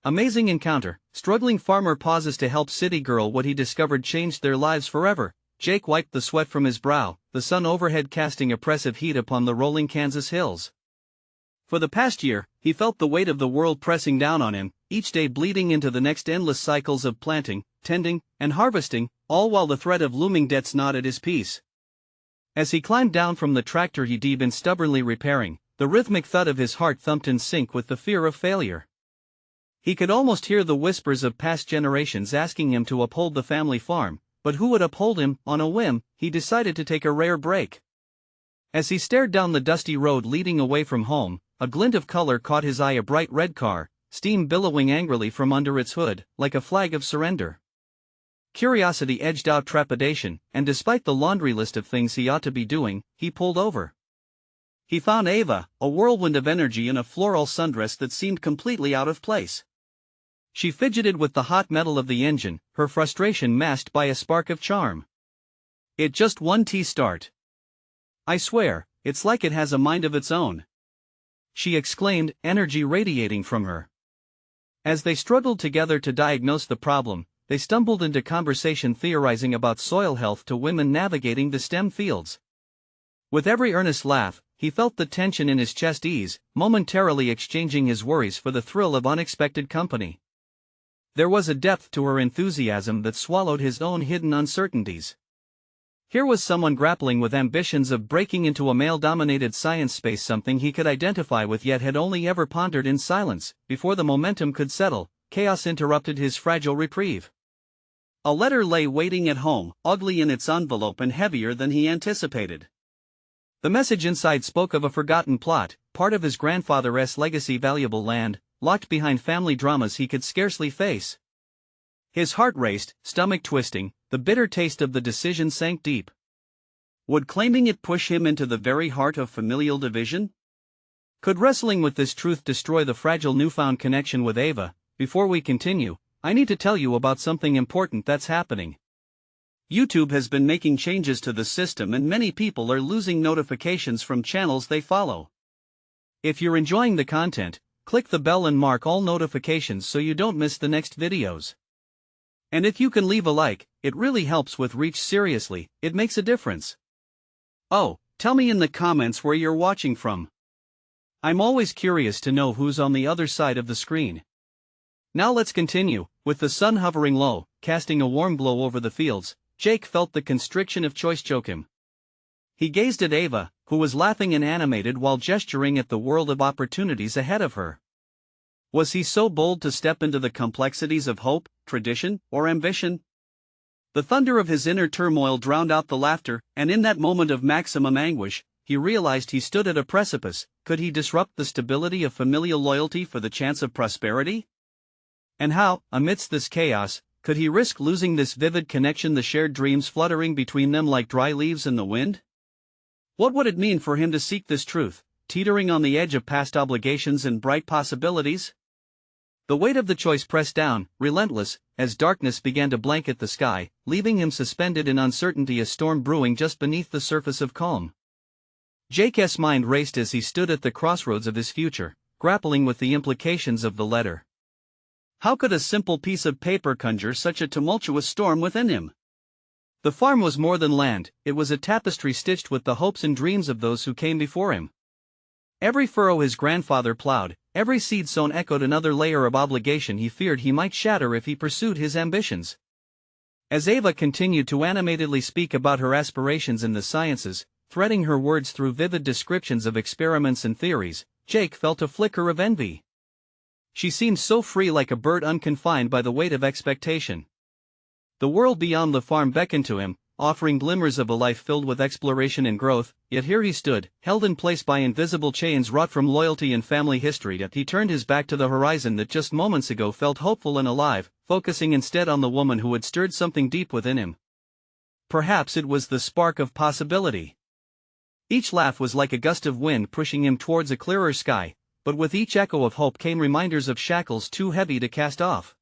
Amazing encounter. Struggling farmer pauses to help city girl. What he discovered changed their lives forever. Jake wiped the sweat from his brow, the sun overhead casting oppressive heat upon the rolling Kansas hills. For the past year, he felt the weight of the world pressing down on him, each day bleeding into the next endless cycles of planting, tending, and harvesting, all while the threat of looming debts gnawed at his peace. As he climbed down from the tractor he'd been stubbornly repairing, the rhythmic thud of his heart thumped in sync with the fear of failure. He could almost hear the whispers of past generations asking him to uphold the family farm, but who would uphold him? On a whim, he decided to take a rare break. As he stared down the dusty road leading away from home, a glint of color caught his eye. A bright red car, steam billowing angrily from under its hood, like a flag of surrender. Curiosity edged out trepidation, and despite the laundry list of things he ought to be doing, he pulled over. He found Ava, a whirlwind of energy in a floral sundress that seemed completely out of place. She fidgeted with the hot metal of the engine, her frustration masked by a spark of charm. "It just one T start. I swear, it's like it has a mind of its own," she exclaimed, energy radiating from her. As they struggled together to diagnose the problem, they stumbled into conversation theorizing about soil health to women navigating the STEM fields. With every earnest laugh, he felt the tension in his chest ease, momentarily exchanging his worries for the thrill of unexpected company. There was a depth to her enthusiasm that swallowed his own hidden uncertainties. Here was someone grappling with ambitions of breaking into a male-dominated science space, something he could identify with yet had only ever pondered in silence. Before the momentum could settle, chaos interrupted his fragile reprieve. A letter lay waiting at home, ugly in its envelope and heavier than he anticipated. The message inside spoke of a forgotten plot, part of his grandfather's legacy, valuable land, locked behind family dramas he could scarcely face. His heart raced, stomach twisting, the bitter taste of the decision sank deep. Would claiming it push him into the very heart of familial division? Could wrestling with this truth destroy the fragile newfound connection with Ava? Before we continue, I need to tell you about something important that's happening. YouTube has been making changes to the system and many people are losing notifications from channels they follow. If you're enjoying the content, click the bell and mark all notifications so you don't miss the next videos. And if you can leave a like, it really helps with reach. Seriously, it makes a difference. Oh, tell me in the comments where you're watching from. I'm always curious to know who's on the other side of the screen. Now let's continue. With the sun hovering low, casting a warm glow over the fields, Jake felt the constriction of choice choke him. He gazed at Ava, who was laughing and animated while gesturing at the world of opportunities ahead of her. Was he so bold to step into the complexities of hope, tradition, or ambition? The thunder of his inner turmoil drowned out the laughter, and in that moment of maximum anguish, he realized he stood at a precipice. Could he disrupt the stability of familial loyalty for the chance of prosperity? And how, amidst this chaos, could he risk losing this vivid connection, the shared dreams fluttering between them like dry leaves in the wind? What would it mean for him to seek this truth, teetering on the edge of past obligations and bright possibilities? The weight of the choice pressed down, relentless, as darkness began to blanket the sky, leaving him suspended in uncertainty, a storm brewing just beneath the surface of calm. Jake's mind raced as he stood at the crossroads of his future, grappling with the implications of the letter. How could a simple piece of paper conjure such a tumultuous storm within him? The farm was more than land, it was a tapestry stitched with the hopes and dreams of those who came before him. Every furrow his grandfather plowed, every seed sown echoed another layer of obligation he feared he might shatter if he pursued his ambitions. As Ava continued to animatedly speak about her aspirations in the sciences, threading her words through vivid descriptions of experiments and theories, Jake felt a flicker of envy. She seemed so free, like a bird unconfined by the weight of expectation. The world beyond the farm beckoned to him, offering glimmers of a life filled with exploration and growth, yet here he stood, held in place by invisible chains wrought from loyalty and family history. Yet he turned his back to the horizon that just moments ago felt hopeful and alive, focusing instead on the woman who had stirred something deep within him. Perhaps it was the spark of possibility. Each laugh was like a gust of wind pushing him towards a clearer sky, but with each echo of hope came reminders of shackles too heavy to cast off.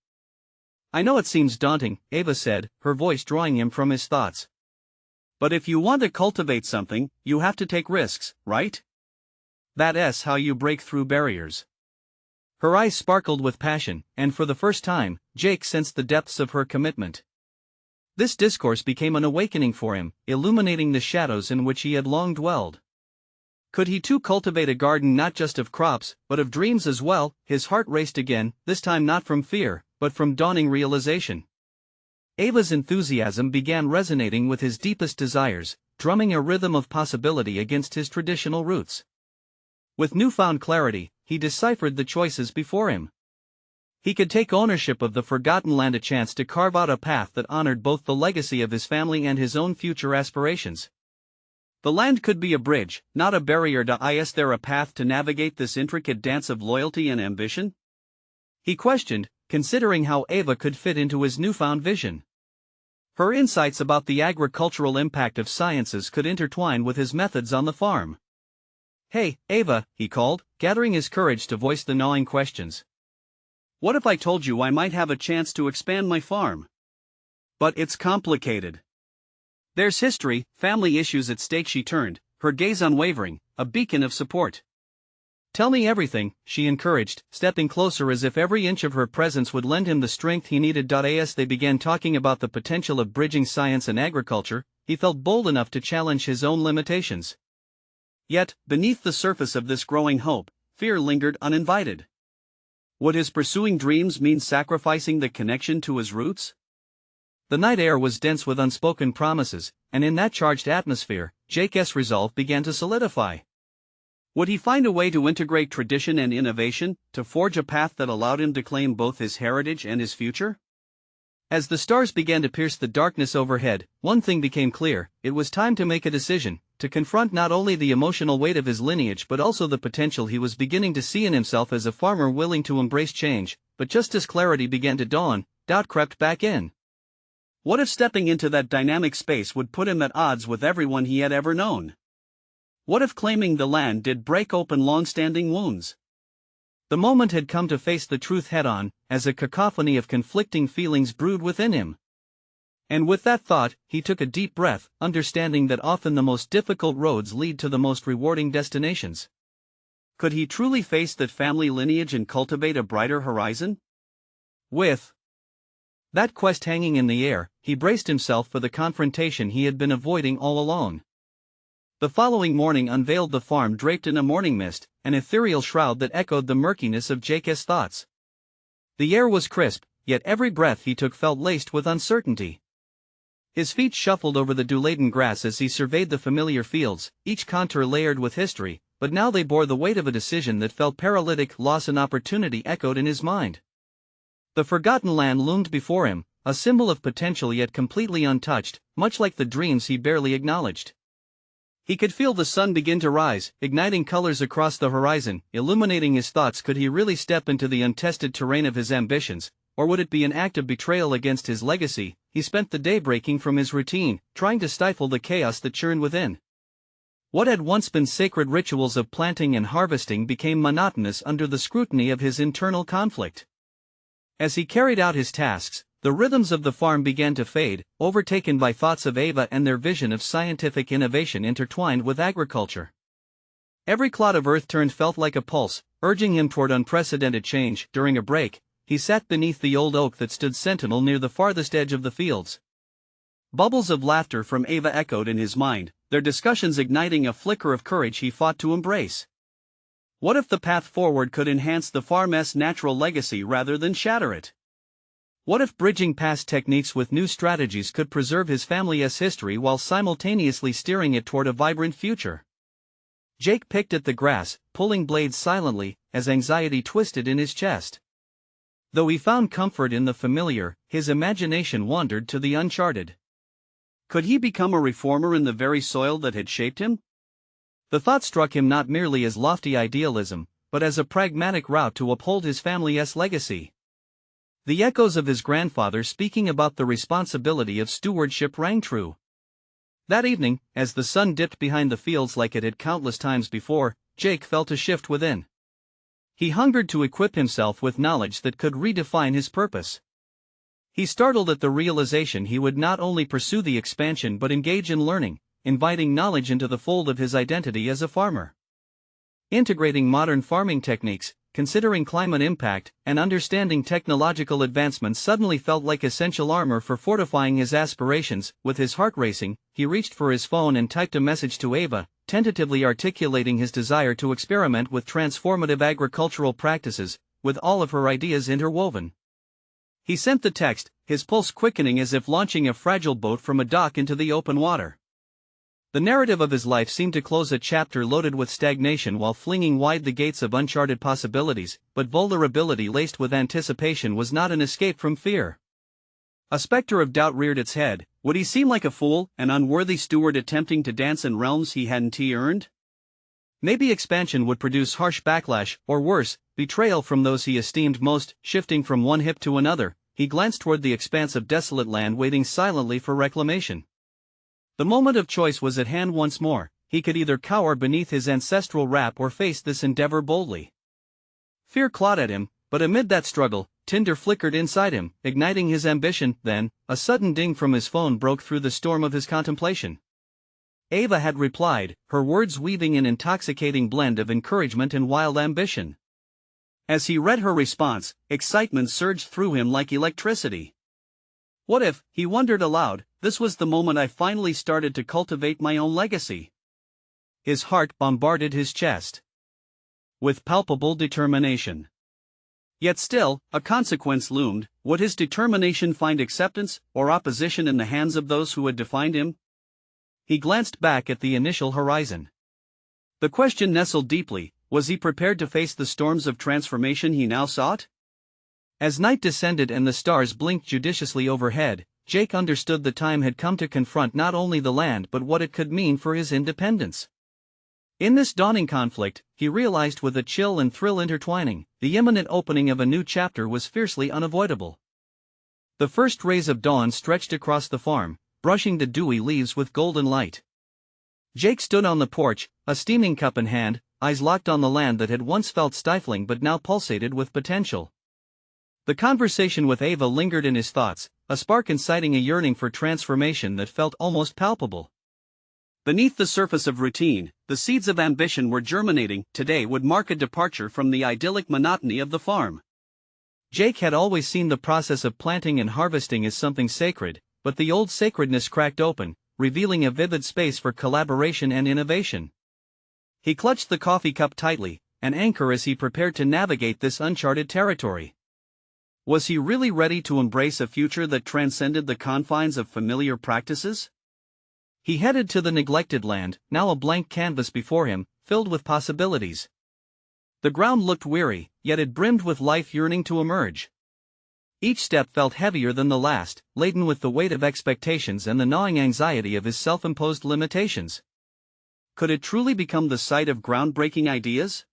I know it seems daunting, Ava said, her voice drawing him from his thoughts. But if you want to cultivate something, you have to take risks, right? That's how you break through barriers. Her eyes sparkled with passion, and for the first time, Jake sensed the depths of her commitment. This discourse became an awakening for him, illuminating the shadows in which he had long dwelled. Could he too cultivate a garden not just of crops, but of dreams as well? His heart raced again, this time not from fear, but from dawning realization. Ava's enthusiasm began resonating with his deepest desires, drumming a rhythm of possibility against his traditional roots. With newfound clarity, he deciphered the choices before him. He could take ownership of the forgotten land, a chance to carve out a path that honored both the legacy of his family and his own future aspirations. The land could be a bridge, not a barrier. Is there a path to navigate this intricate dance of loyalty and ambition? He questioned, considering how Ava could fit into his newfound vision. Her insights about the agricultural impact of sciences could intertwine with his methods on the farm. "Hey, Ava," he called, gathering his courage to voice the gnawing questions. "What if I told you I might have a chance to expand my farm? But it's complicated. There's history, family issues at stake." She turned, her gaze unwavering, a beacon of support. "Tell me everything," she encouraged, stepping closer as if every inch of her presence would lend him the strength he needed. As they began talking about the potential of bridging science and agriculture, he felt bold enough to challenge his own limitations. Yet, beneath the surface of this growing hope, fear lingered uninvited. Would his pursuing dreams mean sacrificing the connection to his roots? The night air was dense with unspoken promises, and in that charged atmosphere, Jake's resolve began to solidify. Would he find a way to integrate tradition and innovation, to forge a path that allowed him to claim both his heritage and his future? As the stars began to pierce the darkness overhead, one thing became clear: it was time to make a decision, to confront not only the emotional weight of his lineage but also the potential he was beginning to see in himself as a farmer willing to embrace change. But just as clarity began to dawn, doubt crept back in. What if stepping into that dynamic space would put him at odds with everyone he had ever known? What if claiming the land did break open long-standing wounds? The moment had come to face the truth head-on, as a cacophony of conflicting feelings brewed within him. And with that thought, he took a deep breath, understanding that often the most difficult roads lead to the most rewarding destinations. Could he truly face that family lineage and cultivate a brighter horizon? With that quest hanging in the air, he braced himself for the confrontation he had been avoiding all along. The following morning unveiled the farm draped in a morning mist, an ethereal shroud that echoed the murkiness of Jake's thoughts. The air was crisp, yet every breath he took felt laced with uncertainty. His feet shuffled over the dew-laden grass as he surveyed the familiar fields, each contour layered with history, but now they bore the weight of a decision that felt paralytic. Loss and opportunity echoed in his mind. The forgotten land loomed before him, a symbol of potential yet completely untouched, much like the dreams he barely acknowledged. He could feel the sun begin to rise, igniting colors across the horizon, illuminating his thoughts. Could he really step into the untested terrain of his ambitions, or would it be an act of betrayal against his legacy? He spent the day breaking from his routine, trying to stifle the chaos that churned within. What had once been sacred rituals of planting and harvesting became monotonous under the scrutiny of his internal conflict. As he carried out his tasks, the rhythms of the farm began to fade, overtaken by thoughts of Ava and their vision of scientific innovation intertwined with agriculture. Every clod of earth felt like a pulse, urging him toward unprecedented change. During a break, he sat beneath the old oak that stood sentinel near the farthest edge of the fields. Bubbles of laughter from Ava echoed in his mind, their discussions igniting a flicker of courage he fought to embrace. What if the path forward could enhance the farm's natural legacy rather than shatter it? What if bridging past techniques with new strategies could preserve his family's history while simultaneously steering it toward a vibrant future? Jake picked at the grass, pulling blades silently, as anxiety twisted in his chest. Though he found comfort in the familiar, his imagination wandered to the uncharted. Could he become a reformer in the very soil that had shaped him? The thought struck him not merely as lofty idealism, but as a pragmatic route to uphold his family's legacy. The echoes of his grandfather speaking about the responsibility of stewardship rang true. That evening, as the sun dipped behind the fields like it had countless times before, Jake felt a shift within. He hungered to equip himself with knowledge that could redefine his purpose. He startled at the realization he would not only pursue the expansion but engage in learning, inviting knowledge into the fold of his identity as a farmer. Integrating modern farming techniques, considering climate impact and understanding technological advancements suddenly felt like essential armor for fortifying his aspirations. With his heart racing, he reached for his phone and typed a message to Ava, tentatively articulating his desire to experiment with transformative agricultural practices, with all of her ideas interwoven. He sent the text, his pulse quickening as if launching a fragile boat from a dock into the open water. The narrative of his life seemed to close a chapter loaded with stagnation while flinging wide the gates of uncharted possibilities, but vulnerability laced with anticipation was not an escape from fear. A specter of doubt reared its head. Would he seem like a fool, an unworthy steward attempting to dance in realms he hadn't earned? Maybe expansion would produce harsh backlash, or worse, betrayal from those he esteemed most. Shifting from one hip to another, he glanced toward the expanse of desolate land waiting silently for reclamation. The moment of choice was at hand once more. He could either cower beneath his ancestral wrap or face this endeavor boldly. Fear clawed at him, but amid that struggle, tinder flickered inside him, igniting his ambition. Then, a sudden ding from his phone broke through the storm of his contemplation. Ava had replied, her words weaving an intoxicating blend of encouragement and wild ambition. As he read her response, excitement surged through him like electricity. What if, he wondered aloud, this was the moment I finally started to cultivate my own legacy? His heart bombarded his chest with palpable determination. Yet still, a consequence loomed. Would his determination find acceptance or opposition in the hands of those who had defined him? He glanced back at the initial horizon. The question nestled deeply: was he prepared to face the storms of transformation he now sought? As night descended and the stars blinked judiciously overhead, Jake understood the time had come to confront not only the land but what it could mean for his independence. In this dawning conflict, he realized with a chill and thrill intertwining, the imminent opening of a new chapter was fiercely unavoidable. The first rays of dawn stretched across the farm, brushing the dewy leaves with golden light. Jake stood on the porch, a steaming cup in hand, eyes locked on the land that had once felt stifling but now pulsated with potential. The conversation with Ava lingered in his thoughts, a spark inciting a yearning for transformation that felt almost palpable. Beneath the surface of routine, the seeds of ambition were germinating. Today would mark a departure from the idyllic monotony of the farm. Jake had always seen the process of planting and harvesting as something sacred, but the old sacredness cracked open, revealing a vivid space for collaboration and innovation. He clutched the coffee cup tightly, an anchor as he prepared to navigate this uncharted territory. Was he really ready to embrace a future that transcended the confines of familiar practices? He headed to the neglected land, now a blank canvas before him, filled with possibilities. The ground looked weary, yet it brimmed with life yearning to emerge. Each step felt heavier than the last, laden with the weight of expectations and the gnawing anxiety of his self-imposed limitations. Could it truly become the site of groundbreaking ideas?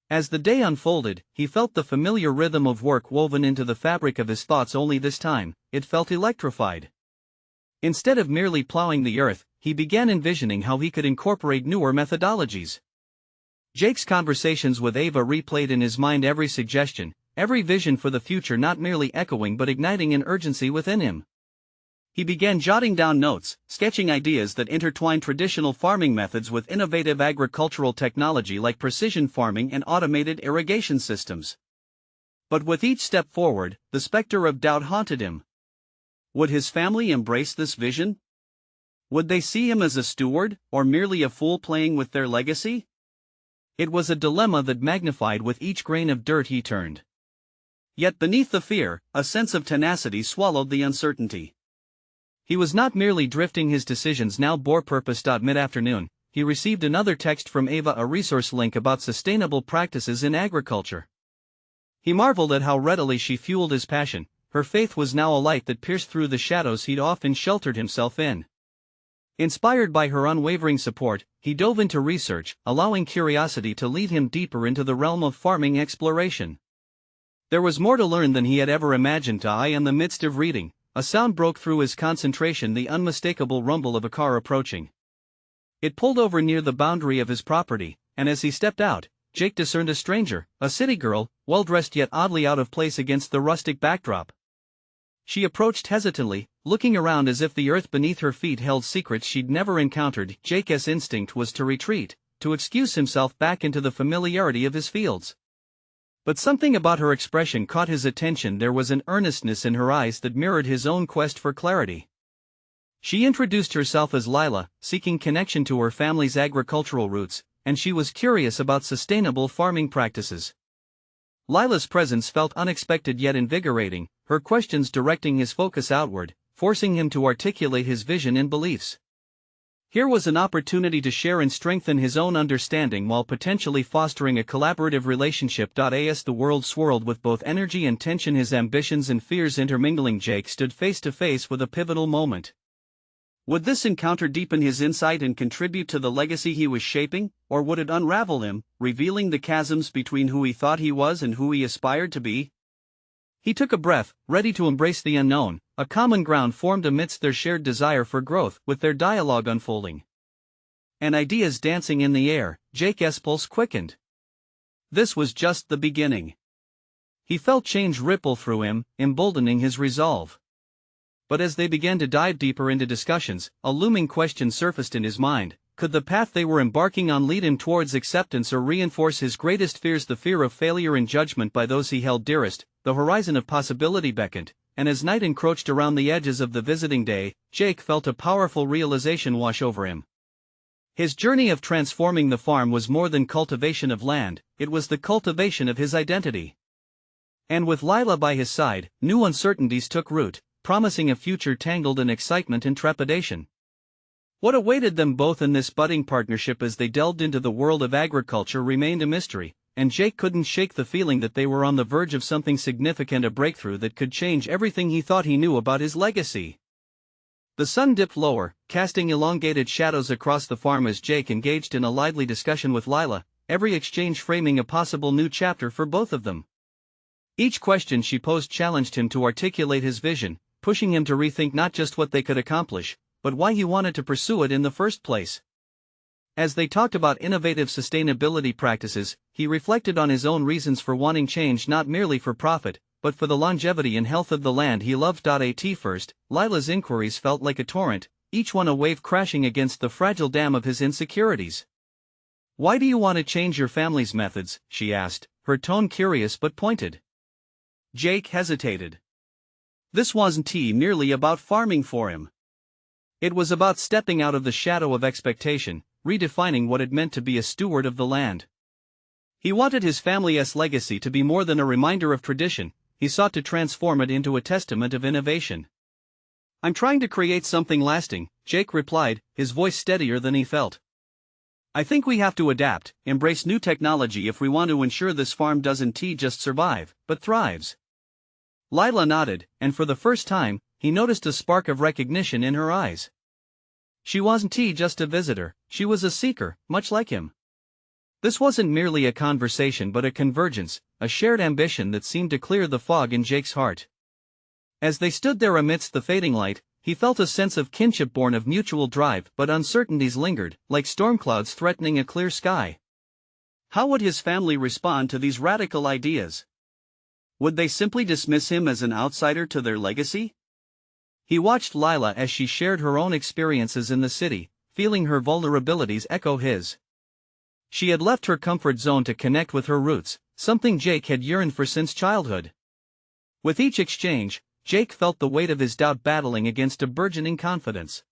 As the day unfolded, he felt the familiar rhythm of work woven into the fabric of his thoughts. Only this time, it felt electrified. Instead of merely plowing the earth, he began envisioning how he could incorporate newer methodologies. Jake's conversations with Ava replayed in his mind every suggestion, every vision for the future, not merely echoing but igniting an urgency within him. He began jotting down notes, sketching ideas that intertwined traditional farming methods with innovative agricultural technology like precision farming and automated irrigation systems. But with each step forward, the specter of doubt haunted him. Would his family embrace this vision? Would they see him as a steward, or merely a fool playing with their legacy? It was a dilemma that magnified with each grain of dirt he turned. Yet beneath the fear, a sense of tenacity swallowed the uncertainty. He was not merely drifting, his decisions now bore purpose. Mid-afternoon, he received another text from Ava, a resource link about sustainable practices in agriculture. He marveled at how readily she fueled his passion. Her faith was now a light that pierced through the shadows he'd often sheltered himself in. Inspired by her unwavering support, he dove into research, allowing curiosity to lead him deeper into the realm of farming exploration. There was more to learn than he had ever imagined. In the midst of reading, a sound broke through his concentration, the unmistakable rumble of a car approaching. It pulled over near the boundary of his property, and as he stepped out, Jake discerned a stranger, a city girl, well-dressed yet oddly out of place against the rustic backdrop. She approached hesitantly, looking around as if the earth beneath her feet held secrets she'd never encountered. Jake's instinct was to retreat, to excuse himself back into the familiarity of his fields. But something about her expression caught his attention. There was an earnestness in her eyes that mirrored his own quest for clarity. She introduced herself as Lila, seeking connection to her family's agricultural roots, and she was curious about sustainable farming practices. Lila's presence felt unexpected yet invigorating, her questions directing his focus outward, forcing him to articulate his vision and beliefs. Here was an opportunity to share and strengthen his own understanding while potentially fostering a collaborative relationship. As the world swirled with both energy and tension, his ambitions and fears intermingling, Jake stood face to face with a pivotal moment. Would this encounter deepen his insight and contribute to the legacy he was shaping, or would it unravel him, revealing the chasms between who he thought he was and who he aspired to be? He took a breath, ready to embrace the unknown. A common ground formed amidst their shared desire for growth, with their dialogue unfolding and ideas dancing in the air. Jake's pulse quickened. This was just the beginning. He felt change ripple through him, emboldening his resolve. But as they began to dive deeper into discussions, a looming question surfaced in his mind. Could the path they were embarking on lead him towards acceptance or reinforce his greatest fears? The fear of failure and judgment by those he held dearest. The horizon of possibility beckoned, and as night encroached around the edges of the visiting day, Jake felt a powerful realization wash over him. His journey of transforming the farm was more than cultivation of land, it was the cultivation of his identity. And with Lila by his side, new uncertainties took root, promising a future tangled in excitement and trepidation. What awaited them both in this budding partnership as they delved into the world of agriculture remained a mystery, and Jake couldn't shake the feeling that they were on the verge of something significant, a breakthrough that could change everything he thought he knew about his legacy. The sun dipped lower, casting elongated shadows across the farm as Jake engaged in a lively discussion with Lila, every exchange framing a possible new chapter for both of them. Each question she posed challenged him to articulate his vision, pushing him to rethink not just what they could accomplish, but why he wanted to pursue it in the first place. As they talked about innovative sustainability practices, he reflected on his own reasons for wanting change, not merely for profit, but for the longevity and health of the land he loved. At first, Lila's inquiries felt like a torrent, each one a wave crashing against the fragile dam of his insecurities. "Why do you want to change your family's methods?" she asked, her tone curious but pointed. Jake hesitated. This wasn't merely about farming for him. It was about stepping out of the shadow of expectation, redefining what it meant to be a steward of the land. He wanted his family's legacy to be more than a reminder of tradition, he sought to transform it into a testament of innovation. "I'm trying to create something lasting," Jake replied, his voice steadier than he felt. "I think we have to adapt, embrace new technology if we want to ensure this farm doesn't just survive, but thrives." Lila nodded, and for the first time, he noticed a spark of recognition in her eyes. She wasn't just a visitor, she was a seeker, much like him. This wasn't merely a conversation but a convergence, a shared ambition that seemed to clear the fog in Jake's heart. As they stood there amidst the fading light, he felt a sense of kinship born of mutual drive, but uncertainties lingered, like storm clouds threatening a clear sky. How would his family respond to these radical ideas? Would they simply dismiss him as an outsider to their legacy? He watched Lila as she shared her own experiences in the city, feeling her vulnerabilities echo his. She had left her comfort zone to connect with her roots, something Jake had yearned for since childhood. With each exchange, Jake felt the weight of his doubt battling against a burgeoning confidence.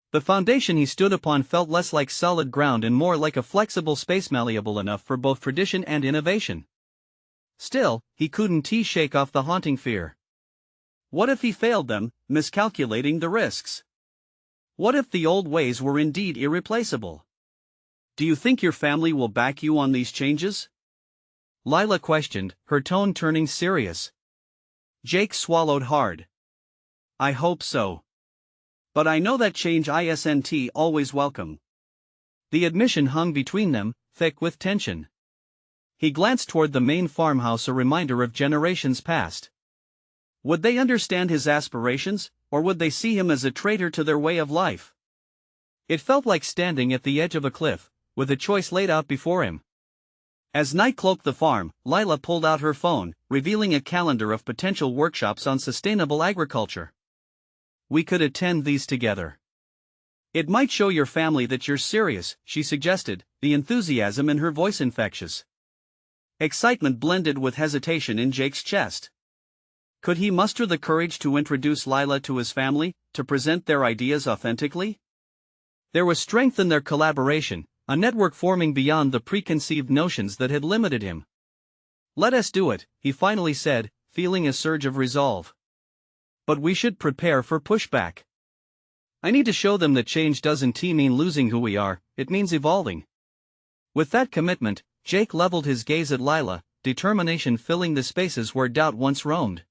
The foundation he stood upon felt less like solid ground and more like a flexible space malleable enough for both tradition and innovation. Still, he couldn't shake off the haunting fear. What if he failed them, miscalculating the risks? What if the old ways were indeed irreplaceable? "Do you think your family will back you on these changes?" Lila questioned, her tone turning serious. Jake swallowed hard. "I hope so. But I know that change isn't always welcome." The admission hung between them, thick with tension. He glanced toward the main farmhouse, a reminder of generations past. Would they understand his aspirations, or would they see him as a traitor to their way of life? It felt like standing at the edge of a cliff, with a choice laid out before him. As night cloaked the farm, Lila pulled out her phone, revealing a calendar of potential workshops on sustainable agriculture. "We could attend these together. It might show your family that you're serious," she suggested, the enthusiasm in her voice infectious. Excitement blended with hesitation in Jake's chest. Could he muster the courage to introduce Lila to his family, to present their ideas authentically? There was strength in their collaboration, a network forming beyond the preconceived notions that had limited him. "Let us do it," he finally said, feeling a surge of resolve. "But we should prepare for pushback. I need to show them that change doesn't mean losing who we are, it means evolving." With that commitment, Jake leveled his gaze at Lila, determination filling the spaces where doubt once roamed.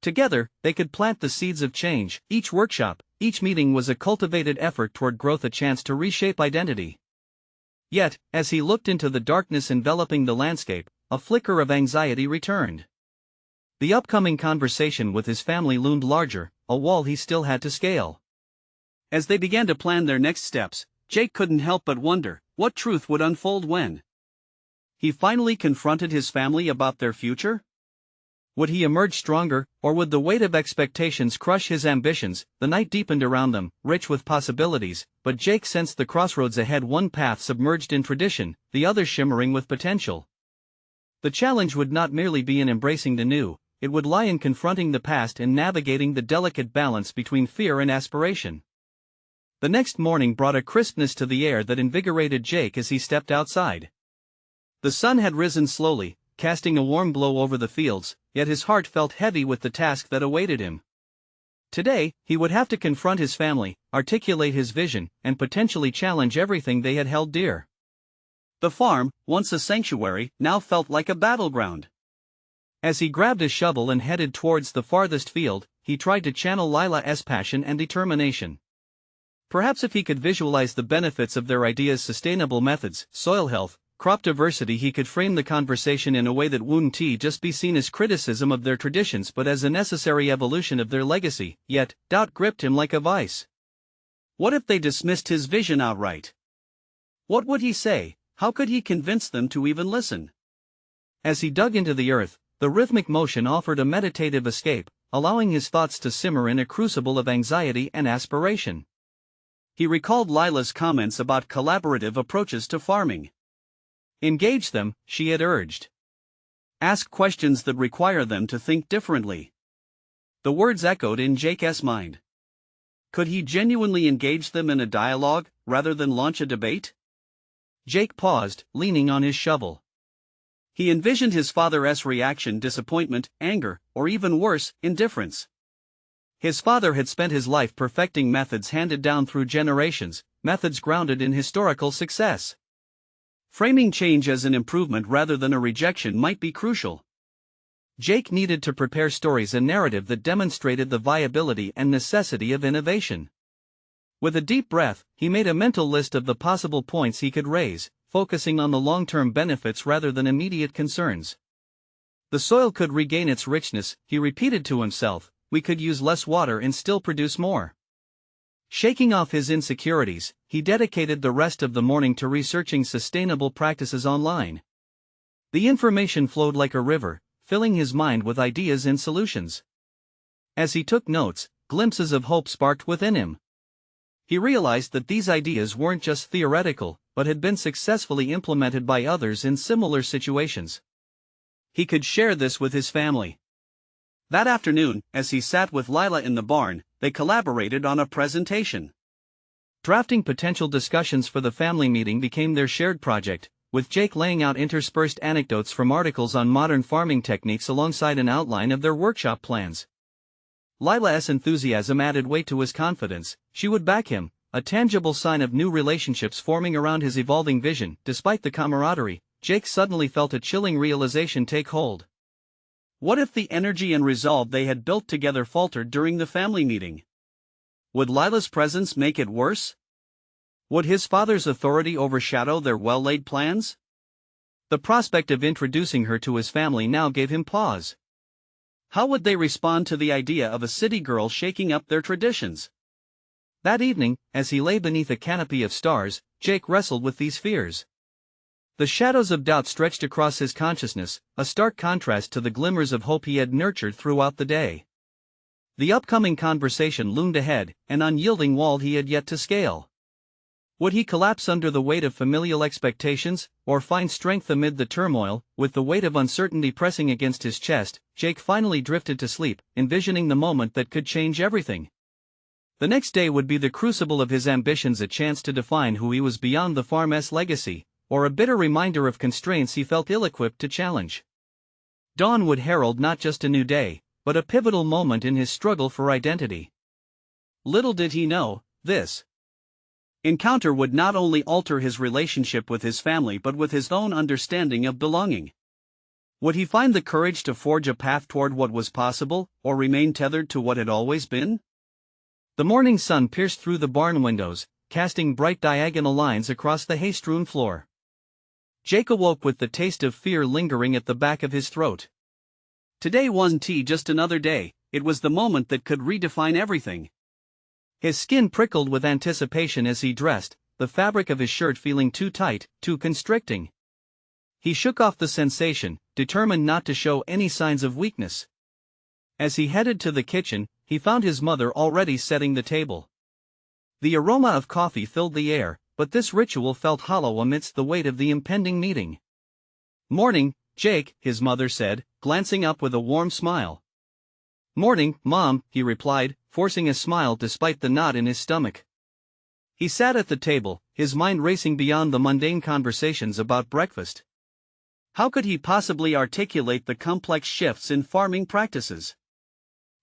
Together, they could plant the seeds of change. Each workshop, each meeting was a cultivated effort toward growth, a chance to reshape identity. Yet, as he looked into the darkness enveloping the landscape, a flicker of anxiety returned. The upcoming conversation with his family loomed larger, a wall he still had to scale. As they began to plan their next steps, Jake couldn't help but wonder, what truth would unfold when he finally confronted his family about their future? Would he emerge stronger, or would the weight of expectations crush his ambitions? The night deepened around them, rich with possibilities, but Jake sensed the crossroads ahead, one path submerged in tradition, the other shimmering with potential. The challenge would not merely be in embracing the new, it would lie in confronting the past and navigating the delicate balance between fear and aspiration. The next morning brought a crispness to the air that invigorated Jake as he stepped outside. The sun had risen slowly, casting a warm glow over the fields, yet his heart felt heavy with the task that awaited him. Today, he would have to confront his family, articulate his vision, and potentially challenge everything they had held dear. The farm, once a sanctuary, now felt like a battleground. As he grabbed a shovel and headed towards the farthest field, he tried to channel Lila's passion and determination. Perhaps if he could visualize the benefits of their ideas, sustainable methods, soil health, crop diversity, he could frame the conversation in a way that wouldn't just be seen as criticism of their traditions but as a necessary evolution of their legacy. Yet, doubt gripped him like a vice. What if they dismissed his vision outright? What would he say? How could he convince them to even listen? As he dug into the earth, the rhythmic motion offered a meditative escape, allowing his thoughts to simmer in a crucible of anxiety and aspiration. He recalled Lila's comments about collaborative approaches to farming. Engage them, she had urged. Ask questions that require them to think differently. The words echoed in Jake's mind. Could he genuinely engage them in a dialogue, rather than launch a debate? Jake paused, leaning on his shovel. He envisioned his father's reaction: disappointment, anger, or even worse, indifference. His father had spent his life perfecting methods handed down through generations, methods grounded in historical success. Framing change as an improvement rather than a rejection might be crucial. Jake needed to prepare stories, a narrative that demonstrated the viability and necessity of innovation. With a deep breath, he made a mental list of the possible points he could raise, focusing on the long-term benefits rather than immediate concerns. The soil could regain its richness, he repeated to himself. We could use less water and still produce more. Shaking off his insecurities, he dedicated the rest of the morning to researching sustainable practices online. The information flowed like a river, filling his mind with ideas and solutions. As he took notes, glimpses of hope sparked within him. He realized that these ideas weren't just theoretical, but had been successfully implemented by others in similar situations. He could share this with his family. That afternoon, as he sat with Lila in the barn, they collaborated on a presentation. Drafting potential discussions for the family meeting became their shared project, with Jake laying out interspersed anecdotes from articles on modern farming techniques alongside an outline of their workshop plans. Lila's enthusiasm added weight to his confidence. She would back him, a tangible sign of new relationships forming around his evolving vision. Despite the camaraderie, Jake suddenly felt a chilling realization take hold. What if the energy and resolve they had built together faltered during the family meeting? Would Lila's presence make it worse? Would his father's authority overshadow their well-laid plans? The prospect of introducing her to his family now gave him pause. How would they respond to the idea of a city girl shaking up their traditions? That evening, as he lay beneath a canopy of stars, Jake wrestled with these fears. The shadows of doubt stretched across his consciousness, a stark contrast to the glimmers of hope he had nurtured throughout the day. The upcoming conversation loomed ahead, an unyielding wall he had yet to scale. Would he collapse under the weight of familial expectations, or find strength amid the turmoil? With the weight of uncertainty pressing against his chest, Jake finally drifted to sleep, envisioning the moment that could change everything. The next day would be the crucible of his ambitions, a chance to define who he was beyond the farm's legacy, or a bitter reminder of constraints he felt ill-equipped to challenge. Dawn would herald not just a new day, but a pivotal moment in his struggle for identity. Little did he know, this encounter would not only alter his relationship with his family but with his own understanding of belonging. Would he find the courage to forge a path toward what was possible, or remain tethered to what had always been? The morning sun pierced through the barn windows, casting bright diagonal lines across the hay-strewn floor. Jake awoke with the taste of fear lingering at the back of his throat. Today wasn't just another day, it was the moment that could redefine everything. His skin prickled with anticipation as he dressed, the fabric of his shirt feeling too tight, too constricting. He shook off the sensation, determined not to show any signs of weakness. As he headed to the kitchen, he found his mother already setting the table. The aroma of coffee filled the air, but this ritual felt hollow amidst the weight of the impending meeting. "Morning, Jake," his mother said, glancing up with a warm smile. "Morning, Mom," he replied, forcing a smile despite the knot in his stomach. He sat at the table, his mind racing beyond the mundane conversations about breakfast. How could he possibly articulate the complex shifts in farming practices?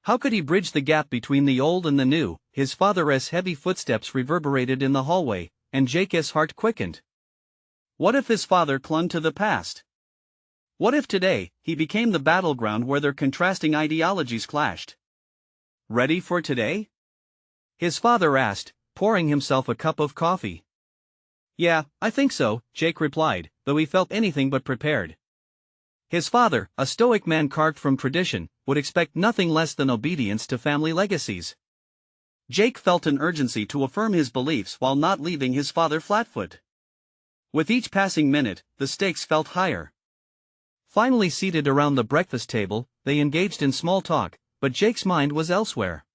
How could he bridge the gap between the old and the new? His father's heavy footsteps reverberated in the hallway, and Jake's heart quickened. What if his father clung to the past? What if today, he became the battleground where their contrasting ideologies clashed? Ready for today? His father asked, pouring himself a cup of coffee. "Yeah, I think so," Jake replied, though he felt anything but prepared. His father, a stoic man carved from tradition, would expect nothing less than obedience to family legacies. Jake felt an urgency to affirm his beliefs while not leaving his father flat-footed. With each passing minute, the stakes felt higher. Finally seated around the breakfast table, they engaged in small talk, but Jake's mind was elsewhere.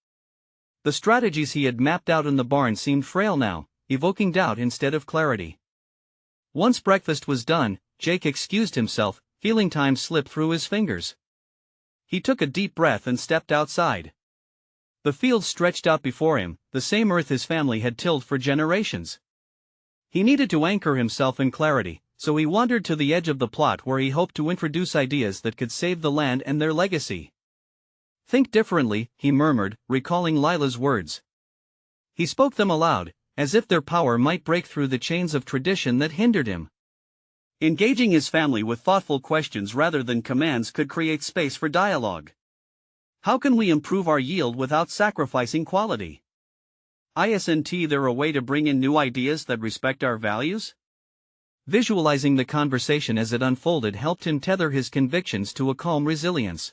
The strategies he had mapped out in the barn seemed frail now, evoking doubt instead of clarity. Once breakfast was done, Jake excused himself, feeling time slip through his fingers. He took a deep breath and stepped outside. The field stretched out before him, the same earth his family had tilled for generations. He needed to anchor himself in clarity, so he wandered to the edge of the plot where he hoped to introduce ideas that could save the land and their legacy. "Think differently," he murmured, recalling Lila's words. He spoke them aloud, as if their power might break through the chains of tradition that hindered him. Engaging his family with thoughtful questions rather than commands could create space for dialogue. How can we improve our yield without sacrificing quality? Isn't there a way to bring in new ideas that respect our values? Visualizing the conversation as it unfolded helped him tether his convictions to a calm resilience.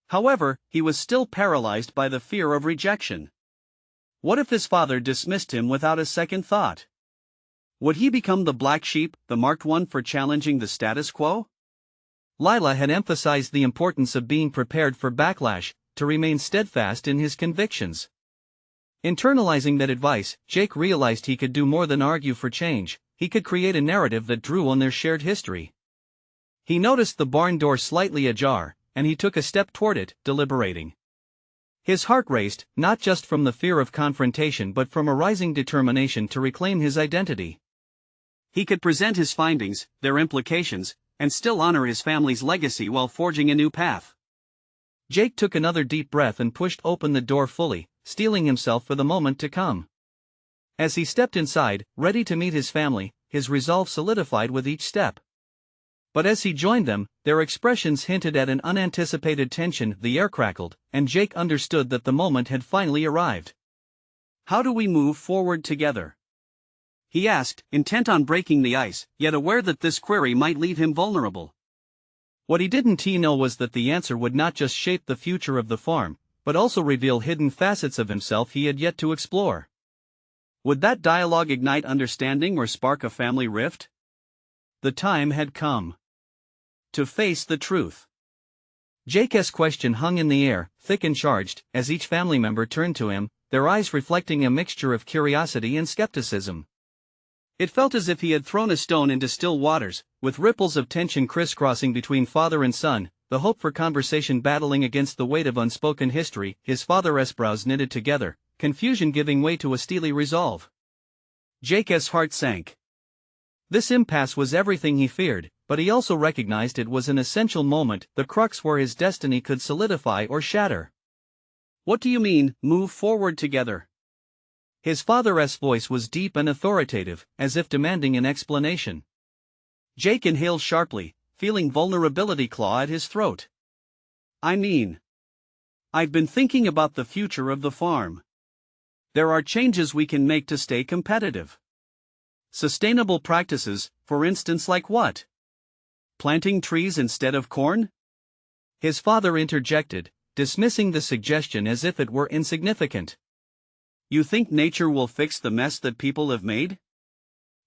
However, he was still paralyzed by the fear of rejection. What if his father dismissed him without a second thought? Would he become the black sheep, the marked one for challenging the status quo? Lila had emphasized the importance of being prepared for backlash, to remain steadfast in his convictions. Internalizing that advice, Jake realized he could do more than argue for change. He could create a narrative that drew on their shared history. He noticed the barn door slightly ajar, and he took a step toward it, deliberating. His heart raced, not just from the fear of confrontation but from a rising determination to reclaim his identity. He could present his findings, their implications, and still honor his family's legacy while forging a new path. Jake took another deep breath and pushed open the door fully, steeling himself for the moment to come. As he stepped inside, ready to meet his family, his resolve solidified with each step. But as he joined them, their expressions hinted at an unanticipated tension. The air crackled, and Jake understood that the moment had finally arrived. "How do we move forward together?" he asked, intent on breaking the ice, yet aware that this query might leave him vulnerable. What he didn't know was that the answer would not just shape the future of the farm, but also reveal hidden facets of himself he had yet to explore. Would that dialogue ignite understanding or spark a family rift? The time had come to face the truth. Jake's question hung in the air, thick and charged, as each family member turned to him, their eyes reflecting a mixture of curiosity and skepticism. It felt as if he had thrown a stone into still waters, with ripples of tension crisscrossing between father and son, the hope for conversation battling against the weight of unspoken history. His father's brows knitted together, confusion giving way to a steely resolve. Jake's heart sank. This impasse was everything he feared, but he also recognized it was an essential moment, the crux where his destiny could solidify or shatter. "What do you mean, move forward together?" His father's voice was deep and authoritative, as if demanding an explanation. Jake inhaled sharply, feeling vulnerability claw at his throat. "I mean, I've been thinking about the future of the farm. There are changes we can make to stay competitive. Sustainable practices, for instance, like what? Planting trees instead of corn?" His father interjected, dismissing the suggestion as if it were insignificant. "You think nature will fix the mess that people have made?"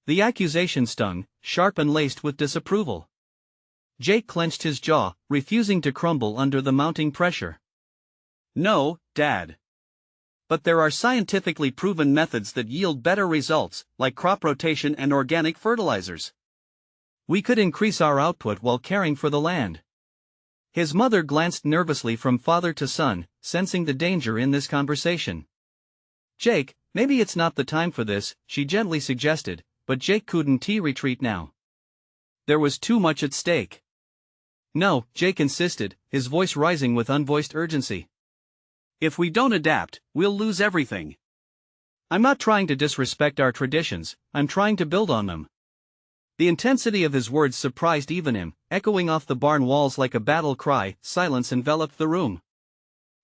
The accusation stung, sharp and laced with disapproval. Jake clenched his jaw, refusing to crumble under the mounting pressure. "No, Dad. But there are scientifically proven methods that yield better results, like crop rotation and organic fertilizers. We could increase our output while caring for the land." His mother glanced nervously from father to son, sensing the danger in this conversation. "Jake, maybe it's not the time for this," she gently suggested, but Jake couldn't retreat now. There was too much at stake. "No," Jake insisted, his voice rising with unvoiced urgency. "If we don't adapt, we'll lose everything. I'm not trying to disrespect our traditions, I'm trying to build on them." The intensity of his words surprised even him, echoing off the barn walls like a battle cry. Silence enveloped the room.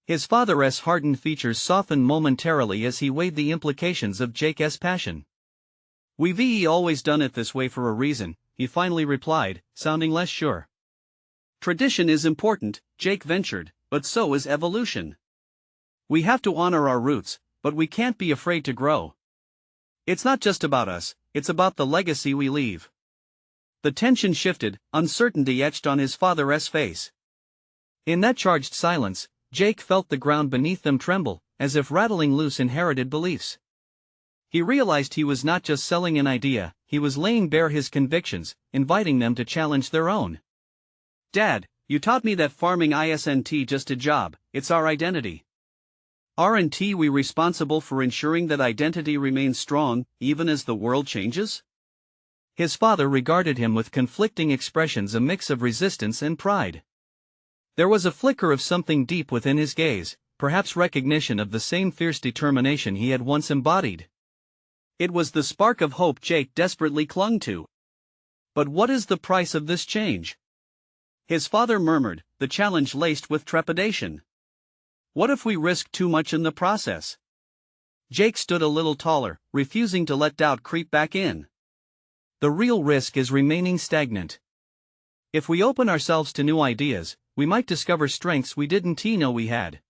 His father's hardened features softened momentarily as he weighed the implications of Jake's passion. "We've always done it this way for a reason," he finally replied, sounding less sure. "Tradition is important," Jake ventured, "but so is evolution. We have to honor our roots, but we can't be afraid to grow. It's not just about us, it's about the legacy we leave." The tension shifted, uncertainty etched on his father's face. In that charged silence, Jake felt the ground beneath them tremble, as if rattling loose inherited beliefs. He realized he was not just selling an idea, he was laying bare his convictions, inviting them to challenge their own. "Dad, you taught me that farming isn't just a job, it's our identity. Aren't we responsible for ensuring that identity remains strong, even as the world changes?" His father regarded him with conflicting expressions, a mix of resistance and pride. There was a flicker of something deep within his gaze, perhaps recognition of the same fierce determination he had once embodied. It was the spark of hope Jake desperately clung to. "But what is the price of this change?" His father murmured, the challenge laced with trepidation. "What if we risk too much in the process?" Jake stood a little taller, refusing to let doubt creep back in. "The real risk is remaining stagnant. If we open ourselves to new ideas, we might discover strengths we didn't know we had."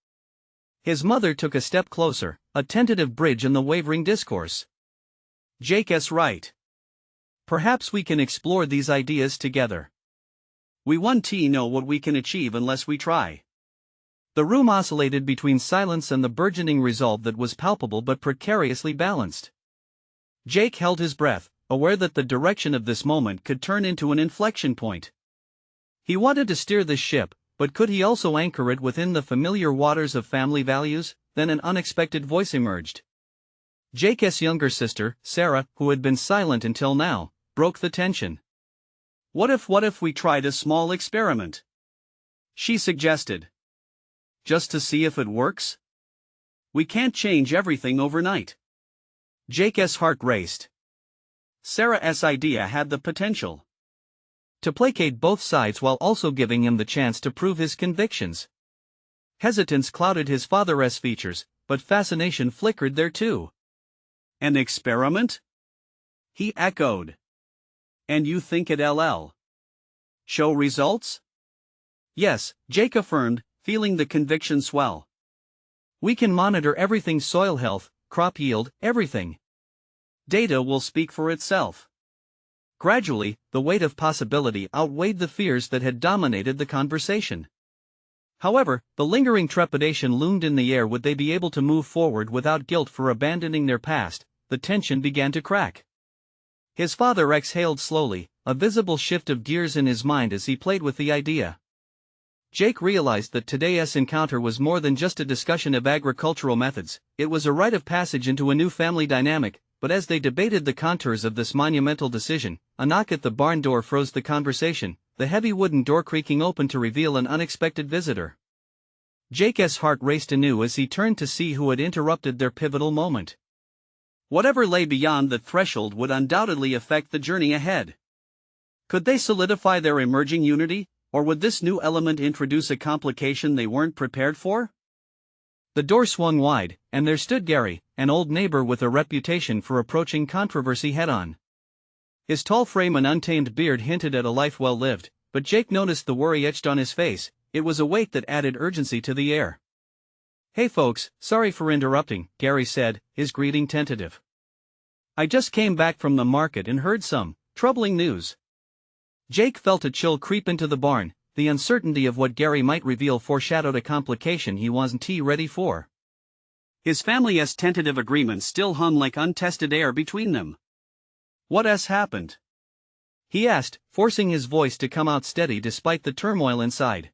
His mother took a step closer, a tentative bridge in the wavering discourse. "Jake's right. Perhaps we can explore these ideas together. We won't know what we can achieve unless we try." The room oscillated between silence and the burgeoning resolve that was palpable but precariously balanced. Jake held his breath, aware that the direction of this moment could turn into an inflection point. He wanted to steer this ship, but could he also anchor it within the familiar waters of family values? Then an unexpected voice emerged. Jake's younger sister, Sarah, who had been silent until now, broke the tension. What if we tried a small experiment?" she suggested. "Just to see if it works? We can't change everything overnight." Jake's heart raced. Sarah's idea had the potential to placate both sides while also giving him the chance to prove his convictions. Hesitance clouded his father's features, but fascination flickered there too. "An experiment?" he echoed. "And you think it'll show results?" "Yes," Jake affirmed, feeling the conviction swell. "We can monitor everything: soil health, crop yield, everything. Data will speak for itself." Gradually, the weight of possibility outweighed the fears that had dominated the conversation. However, the lingering trepidation loomed in the air. Would they be able to move forward without guilt for abandoning their past? The tension began to crack. His father exhaled slowly, a visible shift of gears in his mind as he played with the idea. Jake realized that today's encounter was more than just a discussion of agricultural methods, it was a rite of passage into a new family dynamic, but as they debated the contours of this monumental decision, a knock at the barn door froze the conversation, the heavy wooden door creaking open to reveal an unexpected visitor. Jake's heart raced anew as he turned to see who had interrupted their pivotal moment. Whatever lay beyond the threshold would undoubtedly affect the journey ahead. Could they solidify their emerging unity, or would this new element introduce a complication they weren't prepared for? The door swung wide, and there stood Gary, an old neighbor with a reputation for approaching controversy head-on. His tall frame and untamed beard hinted at a life well lived, but Jake noticed the worry etched on his face. It was a weight that added urgency to the air. "Hey folks, sorry for interrupting," Gary said, his greeting tentative. "I just came back from the market and heard some troubling news." Jake felt a chill creep into the barn. The uncertainty of what Gary might reveal foreshadowed a complication he wasn't ready for. His family's tentative agreement still hung like untested air between them. "What has happened?" he asked, forcing his voice to come out steady despite the turmoil inside.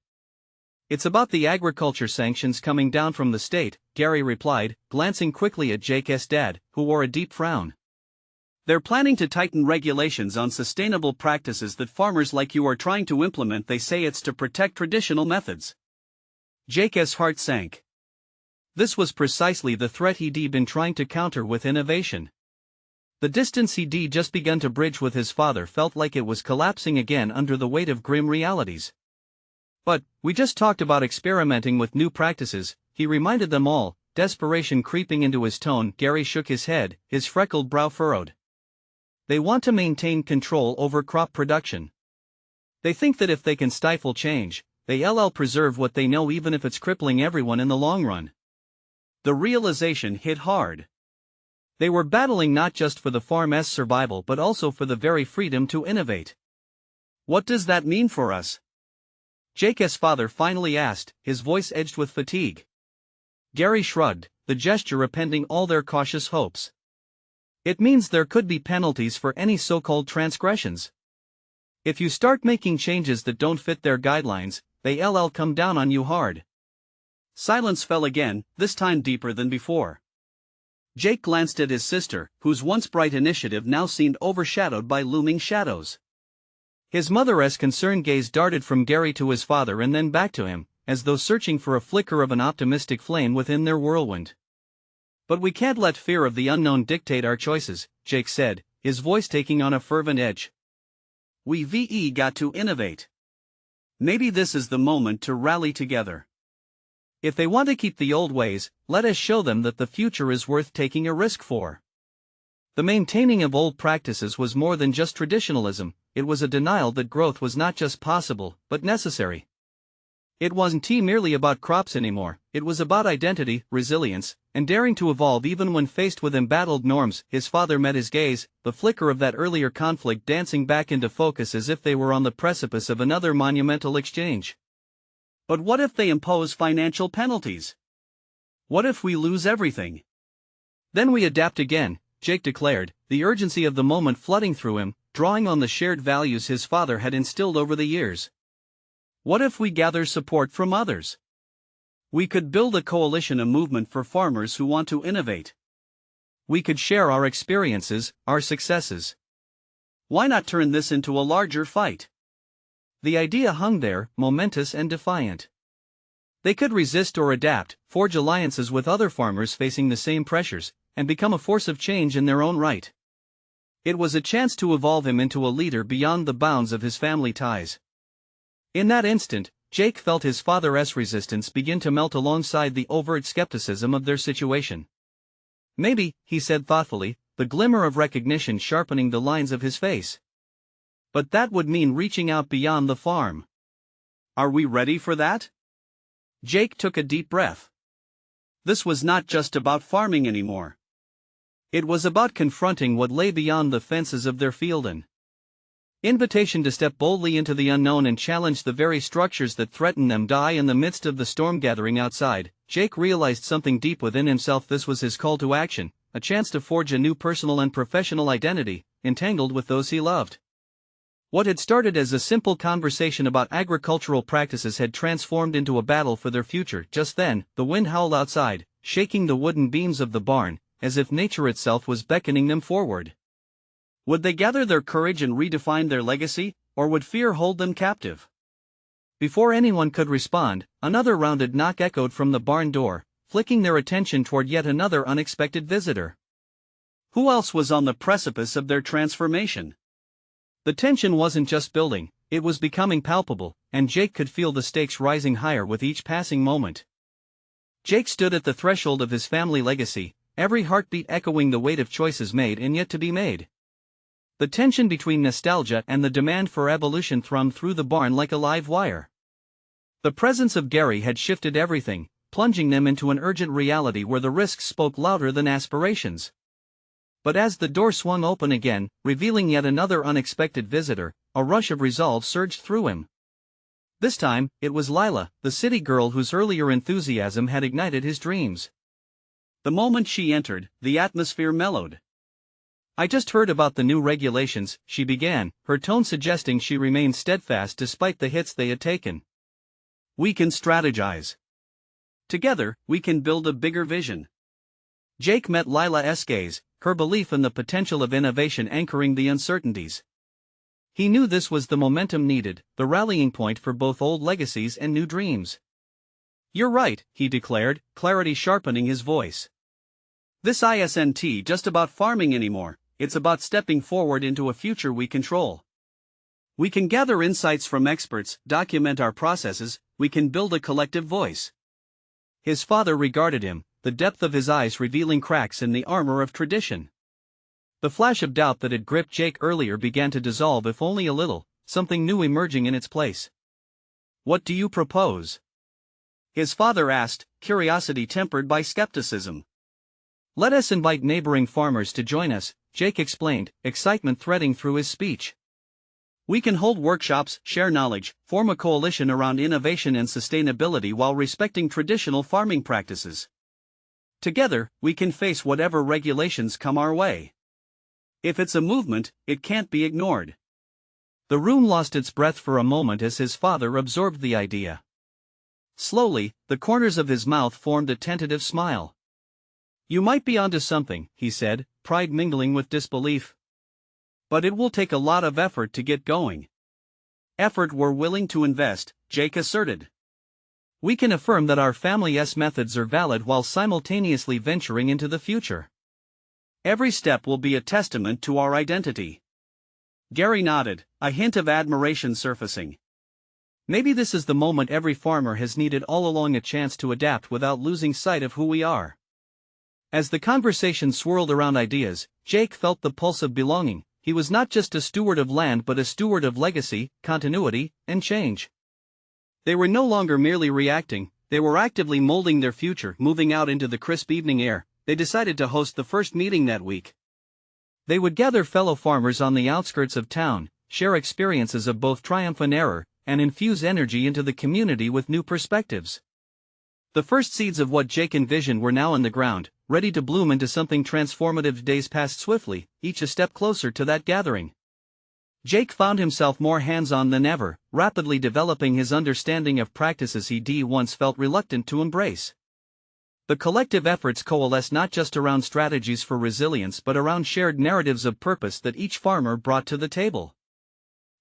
"It's about the agriculture sanctions coming down from the state," Gary replied, glancing quickly at Jake's dad, who wore a deep frown. "They're planning to tighten regulations on sustainable practices that farmers like you are trying to implement. They say it's to protect traditional methods." Jake's heart sank. This was precisely the threat he'd been trying to counter with innovation. The distance he'd just begun to bridge with his father felt like it was collapsing again under the weight of grim realities. "But, we just talked about experimenting with new practices," he reminded them all, desperation creeping into his tone. Gary shook his head, his freckled brow furrowed. "They want to maintain control over crop production. They think that if they can stifle change, they'll preserve what they know even if it's crippling everyone in the long run." The realization hit hard. They were battling not just for the farm's survival but also for the very freedom to innovate. "What does that mean for us?" Jake's father finally asked, his voice edged with fatigue. Gary shrugged, the gesture appending all their cautious hopes. "It means there could be penalties for any so-called transgressions. If you start making changes that don't fit their guidelines, they'll come down on you hard." Silence fell again, this time deeper than before. Jake glanced at his sister, whose once bright initiative now seemed overshadowed by looming shadows. His mother's concerned gaze darted from Gary to his father and then back to him, as though searching for a flicker of an optimistic flame within their whirlwind. "But we can't let fear of the unknown dictate our choices," Jake said, his voice taking on a fervent edge. "We've got to innovate. Maybe this is the moment to rally together. If they want to keep the old ways, let us show them that the future is worth taking a risk for." The maintaining of old practices was more than just traditionalism, it was a denial that growth was not just possible, but necessary. It wasn't merely about crops anymore, it was about identity, resilience, and daring to evolve even when faced with embattled norms. His father met his gaze, the flicker of that earlier conflict dancing back into focus as if they were on the precipice of another monumental exchange. "But what if they impose financial penalties? What if we lose everything?" "Then we adapt again," Jake declared, the urgency of the moment flooding through him, drawing on the shared values his father had instilled over the years. "What if we gather support from others? We could build a coalition, a movement for farmers who want to innovate. We could share our experiences, our successes. Why not turn this into a larger fight?" The idea hung there, momentous and defiant. They could resist or adapt, forge alliances with other farmers facing the same pressures, and become a force of change in their own right. It was a chance to evolve him into a leader beyond the bounds of his family ties. In that instant, Jake felt his father's resistance begin to melt alongside the overt skepticism of their situation. "Maybe," he said thoughtfully, the glimmer of recognition sharpening the lines of his face. "But that would mean reaching out beyond the farm. Are we ready for that?" Jake took a deep breath. This was not just about farming anymore. It was about confronting what lay beyond the fences of their field, an invitation to step boldly into the unknown and challenge the very structures that threaten them. In the midst of the storm gathering outside, Jake realized something deep within himself. This was his call to action, a chance to forge a new personal and professional identity, entangled with those he loved. What had started as a simple conversation about agricultural practices had transformed into a battle for their future. Just then, the wind howled outside, shaking the wooden beams of the barn, as if nature itself was beckoning them forward. Would they gather their courage and redefine their legacy, or would fear hold them captive? Before anyone could respond, another rounded knock echoed from the barn door, flicking their attention toward yet another unexpected visitor. Who else was on the precipice of their transformation? The tension wasn't just building, it was becoming palpable, and Jake could feel the stakes rising higher with each passing moment. Jake stood at the threshold of his family legacy, every heartbeat echoing the weight of choices made and yet to be made. The tension between nostalgia and the demand for evolution thrummed through the barn like a live wire. The presence of Gary had shifted everything, plunging them into an urgent reality where the risks spoke louder than aspirations. But as the door swung open again, revealing yet another unexpected visitor, a rush of resolve surged through him. This time, it was Lila, the city girl whose earlier enthusiasm had ignited his dreams. The moment she entered, the atmosphere mellowed. "I just heard about the new regulations," she began, her tone suggesting she remained steadfast despite the hits they had taken. "We can strategize. Together, we can build a bigger vision." Jake met Lila's gaze, her belief in the potential of innovation anchoring the uncertainties. He knew this was the momentum needed, the rallying point for both old legacies and new dreams. "You're right," he declared, clarity sharpening his voice. "This isn't just about farming anymore, it's about stepping forward into a future we control. We can gather insights from experts, document our processes, we can build a collective voice." His father regarded him, the depth of his eyes revealing cracks in the armor of tradition. The flash of doubt that had gripped Jake earlier began to dissolve, if only a little, something new emerging in its place. "What do you propose?" his father asked, curiosity tempered by skepticism. "Let us invite neighboring farmers to join us," Jake explained, excitement threading through his speech. "We can hold workshops, share knowledge, form a coalition around innovation and sustainability while respecting traditional farming practices. Together, we can face whatever regulations come our way. If it's a movement, it can't be ignored." The room lost its breath for a moment as his father absorbed the idea. Slowly, the corners of his mouth formed a tentative smile. "You might be onto something," he said, pride mingling with disbelief. "But it will take a lot of effort to get going." "Effort we're willing to invest," Jake asserted. "We can affirm that our family's methods are valid while simultaneously venturing into the future. Every step will be a testament to our identity." Gary nodded, a hint of admiration surfacing. "Maybe this is the moment every farmer has needed all along, a chance to adapt without losing sight of who we are." As the conversation swirled around ideas, Jake felt the pulse of belonging. He was not just a steward of land but a steward of legacy, continuity, and change. They were no longer merely reacting, they were actively molding their future. Moving out into the crisp evening air, they decided to host the first meeting that week. They would gather fellow farmers on the outskirts of town, share experiences of both triumph and error, and infuse energy into the community with new perspectives. The first seeds of what Jake envisioned were now in the ground, ready to bloom into something transformative. Days passed swiftly, each a step closer to that gathering. Jake found himself more hands-on than ever, rapidly developing his understanding of practices he'd once felt reluctant to embrace. The collective efforts coalesced not just around strategies for resilience but around shared narratives of purpose that each farmer brought to the table.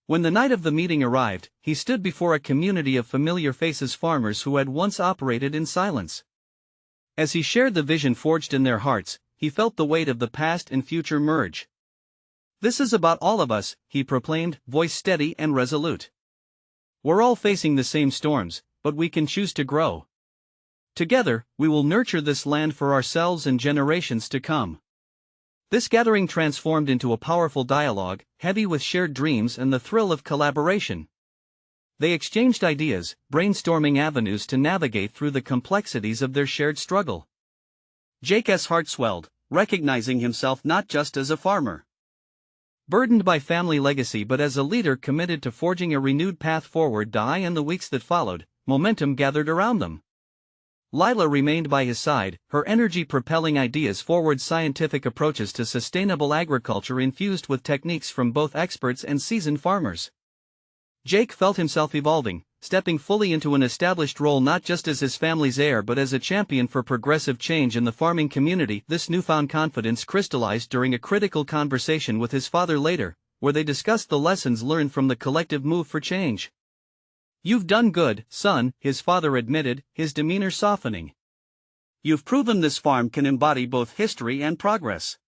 When the night of the meeting arrived, he stood before a community of familiar faces, farmers who had once operated in silence. As he shared the vision forged in their hearts, he felt the weight of the past and future merge. "This is about all of us," he proclaimed, voice steady and resolute. "We're all facing the same storms, but we can choose to grow. Together, we will nurture this land for ourselves and generations to come." This gathering transformed into a powerful dialogue, heavy with shared dreams and the thrill of collaboration. They exchanged ideas, brainstorming avenues to navigate through the complexities of their shared struggle. Jake's heart swelled, recognizing himself not just as a farmer, burdened by family legacy, but as a leader committed to forging a renewed path forward. In the weeks that followed, momentum gathered around them. Lila remained by his side, her energy propelling ideas forward, scientific approaches to sustainable agriculture infused with techniques from both experts and seasoned farmers. Jake felt himself evolving, stepping fully into an established role not just as his family's heir but as a champion for progressive change in the farming community. This newfound confidence crystallized during a critical conversation with his father later, where they discussed the lessons learned from the collective move for change. "You've done good, son," his father admitted, his demeanor softening. "You've proven this farm can embody both history and progress.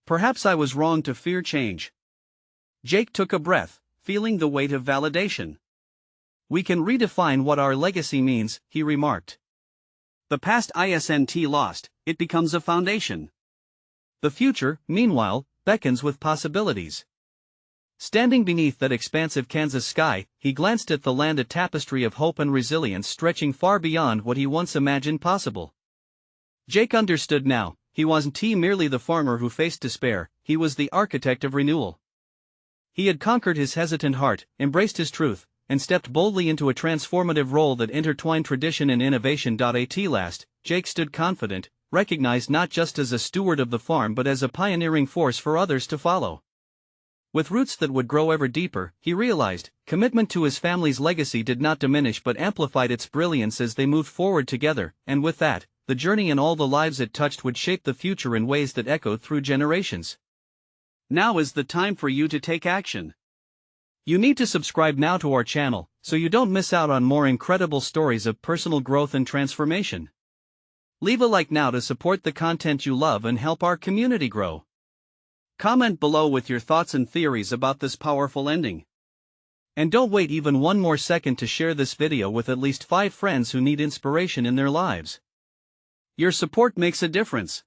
Perhaps I was wrong to fear change." Jake took a breath, feeling the weight of validation. "We can redefine what our legacy means," he remarked. "The past isn't lost, it becomes a foundation. The future, meanwhile, beckons with possibilities." Standing beneath that expansive Kansas sky, he glanced at the land, a tapestry of hope and resilience stretching far beyond what he once imagined possible. Jake understood now, he wasn't merely the farmer who faced despair, he was the architect of renewal. He had conquered his hesitant heart, embraced his truth, and stepped boldly into a transformative role that intertwined tradition and innovation. At last, Jake stood confident, recognized not just as a steward of the farm but as a pioneering force for others to follow. With roots that would grow ever deeper, he realized, commitment to his family's legacy did not diminish but amplified its brilliance as they moved forward together, and with that, the journey and all the lives it touched would shape the future in ways that echoed through generations. Now is the time for you to take action. You need to subscribe now to our channel, so you don't miss out on more incredible stories of personal growth and transformation. Leave a like now to support the content you love and help our community grow. Comment below with your thoughts and theories about this powerful ending. And don't wait even one more second to share this video with at least 5 friends who need inspiration in their lives. Your support makes a difference.